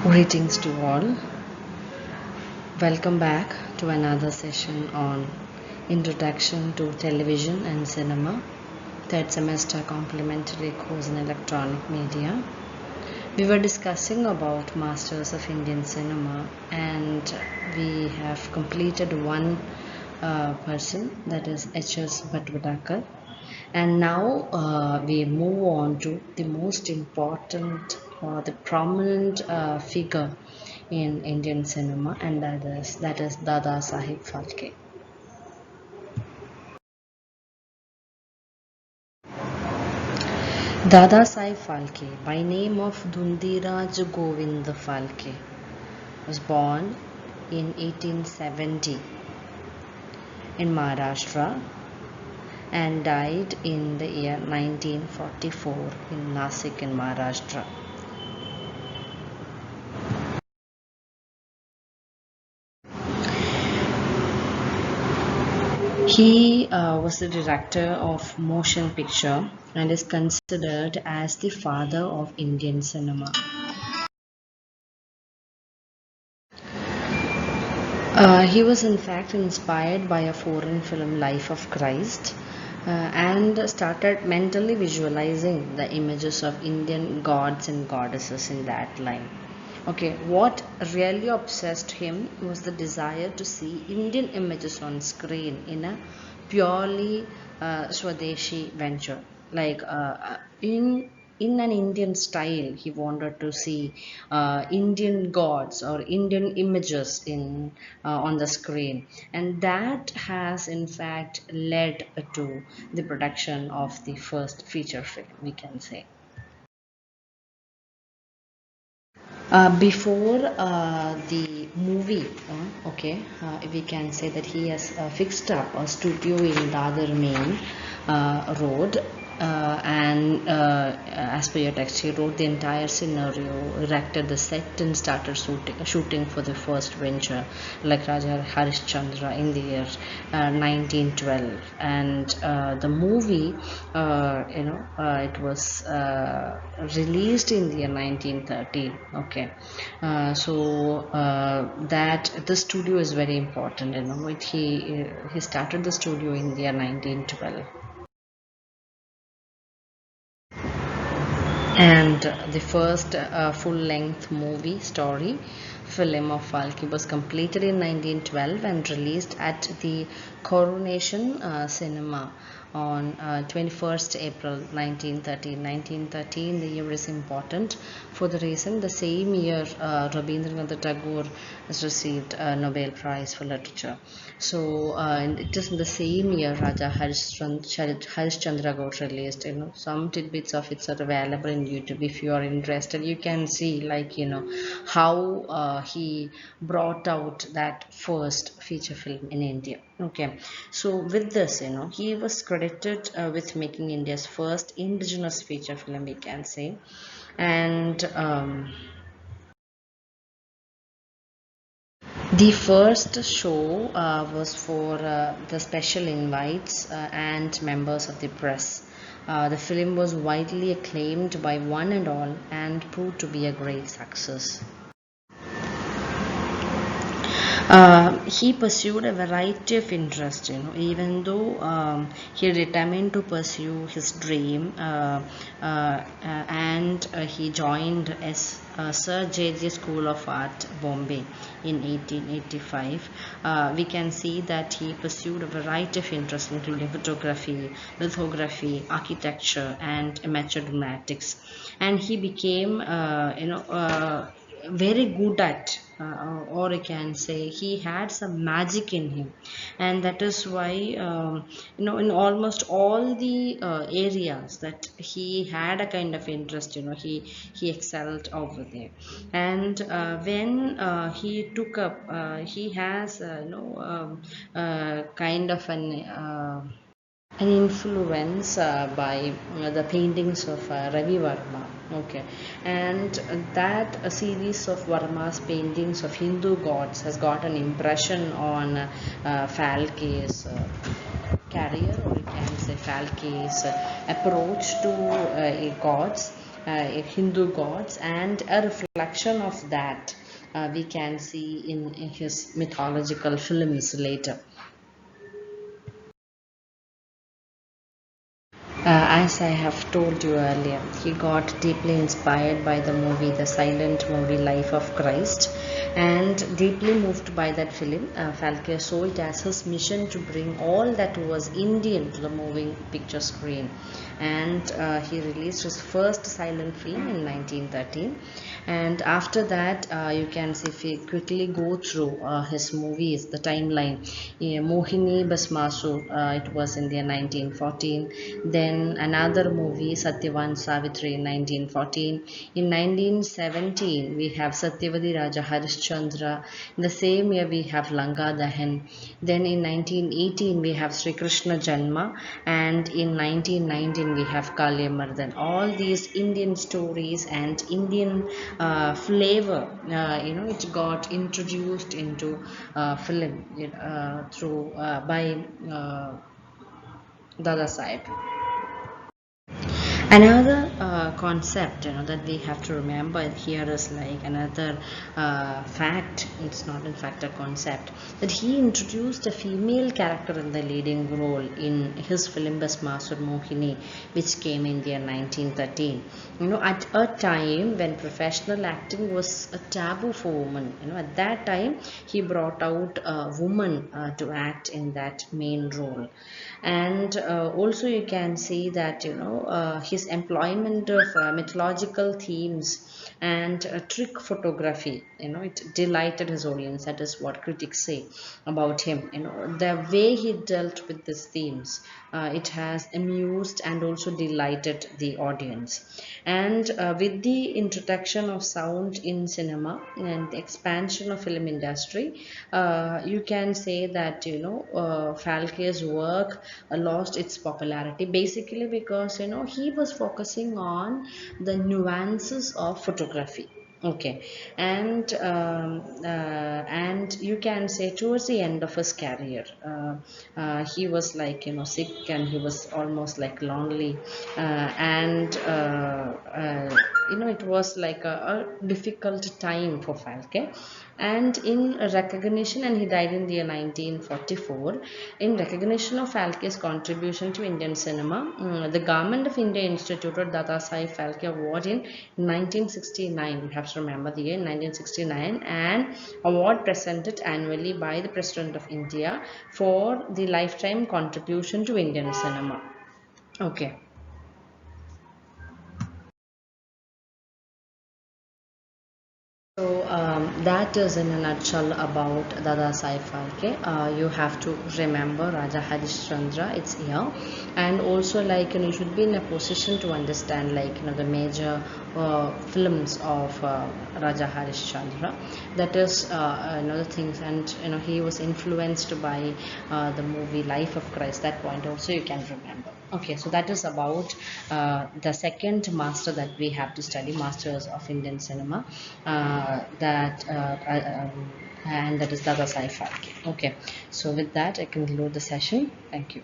Greetings to all. Welcome back to another session on Introduction to Television and Cinema, third semester complementary course in electronic media. We were discussing about Masters of Indian Cinema, and we have completed one person, that is H.S. Bhattacharya. And now we move on to the most important or the prominent figure in Indian cinema, and that is Dada Saheb Phalke. Dada Saheb Phalke, by name of Dhundiraj Govind Phalke, was born in 1870 in Maharashtra and died in the year 1944 in Nasik in Maharashtra. He was the director of motion picture and is considered as the father of Indian cinema. He was in fact inspired by a foreign film, Life of Christ, and started mentally visualizing the images of Indian gods and goddesses in that line. Okay, what really obsessed him was the desire to see Indian images on screen in a purely Swadeshi venture. Like in an Indian style, he wanted to see Indian gods or Indian images in on the screen, and that has in fact led to the production of the first feature film, we can say. Before the movie, we can say that he has fixed up a studio in Dadar Main Road, and as per your text, he wrote the entire scenario, erected the set, and started shooting for the first venture, like Raja Harishchandra, in the year 1912. And the movie, it was released in the year 1913. Okay, that the studio is very important. He started the studio in the year 1912. And the first full-length movie story film of Phalke was completed in 1912 and released at the Coronation Cinema on 21st April 1913. 1913, the year is important for the reason the same year Rabindranath Tagore has received a Nobel Prize for Literature. So it is in the same year Raja Harishchandra got released. Some tidbits of it are available in YouTube. If you are interested, you can see, how he brought out that first feature film in India. Okay, so with this, he was credited with making India's first indigenous feature film, we can say. And the first show was for the special invites and members of the press. The film was widely acclaimed by one and all and proved to be a great success. He pursued a variety of interests, even though he determined to pursue his dream, and he joined Sir J.J. School of Art, Bombay in 1885. We can see that he pursued a variety of interests, including photography, lithography, architecture, and amateur dramatics, and he became, very good at, or I can say he had some magic in him, and that is why, in almost all the areas that he had a kind of interest, he excelled over there. And when he took up, he has, kind of an influence by the paintings of Ravi Varma. Okay, and that a series of Varma's paintings of Hindu gods has got an impression on Phalke's career, or you can say Phalke's approach to gods. Hindu gods, and a reflection of that we can see in his mythological films later. As I have told you earlier, he got deeply inspired by the movie, the silent movie Life of Christ, and deeply moved by that film. Phalke saw it as his mission to bring all that was Indian to the moving picture screen. And he released his first silent film in 1913. And after that, you can see if we quickly go through his movies, the timeline. Mohini Basmasu, it was in the 1914. Then another movie, Satyavan Savitri, in 1914. In 1917, we have Satyavadi Raja Harishchandra. In the same year, we have Langa Dahan. Then in 1918, we have Sri Krishna Janma. And in 1919, we have Kalyamardhan. All these Indian stories and Indian flavor, it got introduced into film through by Dada Saheb. Another concept, that we have to remember here is like another fact. It's not in fact a concept, that he introduced a female character in the leading role in his film Basmasur Mohini, which came in the year 1913. At a time when professional acting was a taboo for women, at that time he brought out a woman to act in that main role. And also you can see that his employment of mythological themes and trick photography, it delighted his audience. That is what critics say about him. The way he dealt with these themes, it has amused and also delighted the audience. And with the introduction of sound in cinema and the expansion of film industry, you can say that Falke's work lost its popularity, basically because he was focusing on the nuances of photography. Okay. And you can say towards the end of his career, he was like sick, and he was almost like lonely, and it was like a difficult time for Falke. And in recognition, and he died in the year 1944. In recognition of Phalke's contribution to Indian cinema, the Government of India instituted Dada Saheb Phalke Award in 1969. You have to remember the year 1969, an award presented annually by the President of India for the lifetime contribution to Indian cinema. Okay. So that is in a nutshell about Dada Sai Phalke. You have to remember Raja Harishchandra, it's here, and also like you should be in a position to understand like the major films of Raja Harishchandra. That is the things, and he was influenced by the movie Life of Christ. That point also you can remember. Okay, so that is about the second master that we have to study, Masters of Indian Cinema, and that is Dada Sai Phalke. Okay, so with that I conclude the session. Thank you.